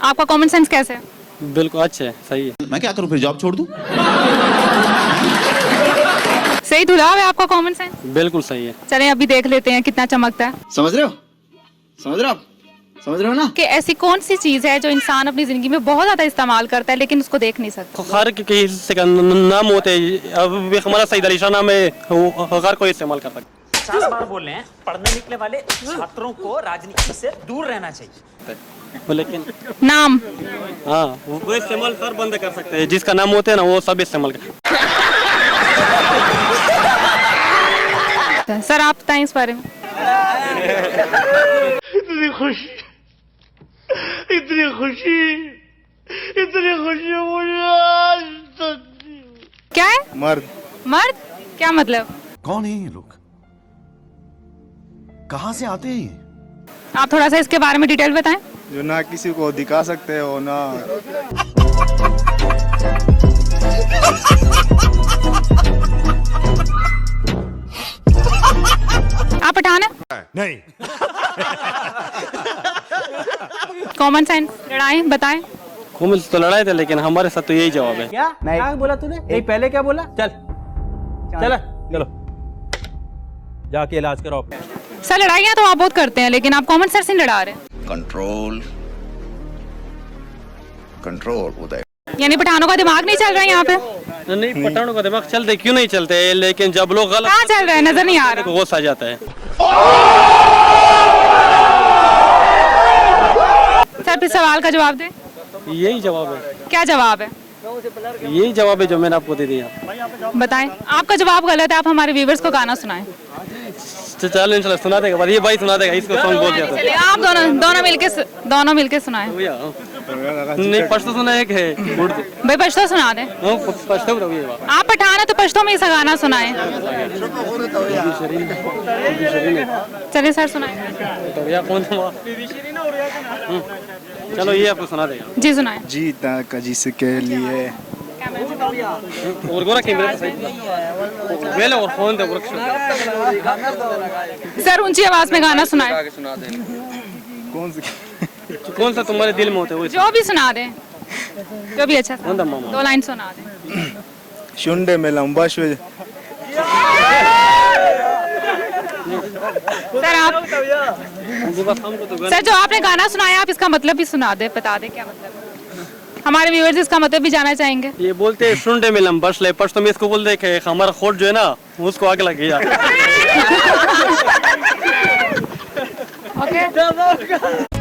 आपका common sense कैसे है? बिल्कुल अच्छे है, सही है। मैं क्या करूं फिर, जॉब छोड़ दूं? सही धुला है आपका कॉमन सेंस? बिल्कुल सही है। चलें अभी देख लेते हैं कितना चमकता है। समझ रहे हो? समझ रहे हो आप? समझ रहे हो ना? कि ऐसी कौन सी चीज है जो इंसान अपनी जिंदगी में बहुत ज्यादा इस्तेमाल करता है लेकिन उसको देख नहीं सकता? हर किसी हिस्से का नाम होते हैं। अब हमारा सईद अली शाह नाम है, वो हर कोई इस्तेमाल कर सकता है। 50 बार बोल रहे हैं, पढ़ने निकले वाले छात्रों को राजनीति से दूर रहना चाहिए। लेकिन नाम? हाँ, वो इस्तेमाल हर बंदे कर सकते हैं। जिसका नाम होते हैं ना, वो सब इस्तेमाल कर। सर आप बताएं इस बारे में। इतनी खुशी मुझे आज तक। क्या है? मर्द। मर्द? क्या मतलब? कौन है ये लोग? कहाँ से आते हैं ये? आप थोड़ा सा इसके बारे में डिटेल बताएं। जो ना किसी को दिखा सकते हो ना। आप पठान है? नहीं। कॉमन सेंस लड़ाई बताएं। कॉमन तो लड़ाई थे, लेकिन हमारे साथ तो यही जवाब है। क्या बोला तूने? नहीं, पहले क्या बोला? चलो जाके इलाज कराओ। सर लड़ाइयाँ तो आप बहुत करते हैं लेकिन आप कॉमन सेंस नहीं लड़ा रहे। कंट्रोल उदय। यानी पठानों का दिमाग नहीं चल रहा है यहाँ पे? नहीं, पठानों का दिमाग चलते क्यों नहीं चलते, लेकिन जब लोग गलत कहाँ चल रहा है नजर नहीं आ रहा। गुस्सा आ जाता है। सर फिर सवाल का जवाब दें। यही जवाब है। क्या जवाब है? यही जवाब है जो मैंने आपको दे दिया। बताएं। आपका जवाब गलत है, आप हमारे व्यूवर्स को गाना सुनाएं। चलो इंशाल्लाह सुना देगा, ये भाई सुना देगा, इसको सॉन्ग बोल दिया था। चलिए आप दोनों मिलके सुनाएं। नहीं, पश्तो सुना है कि भाई पश्तो सुना दें। पश्तो आप पठान है तो पश्तो में इसका गाना सुनाएं। चलिए सर सुनाएं। कौन था? चलो ये आपको सुना देगा। जी सुनाएं। जीता का जिसके लिए। और गोरा कैमरे पे सही वेल और फोन दे वर्क। सर ऊंची आवाज में गाना सुनाएं। कौन सा तुम्हारे दिल में होता है वो? जो भी सुना दें, जो भी अच्छा कौन था मामा? 2 लाइन सुना दें। शुंडे में लंबा सर आप सर जो आपने गाना सुनाया आप इसका मतलब भी सुना दे, बता दे क्या मतलब है। हमारे व्यूअर्स इसका मतलब भी जानना चाहेंगे। ये बोलते हैं शुंडे में लंबा ले, पर तुम इसको बोल दे कि हमारा खोट जो है ना उसको आग लग गया। ओके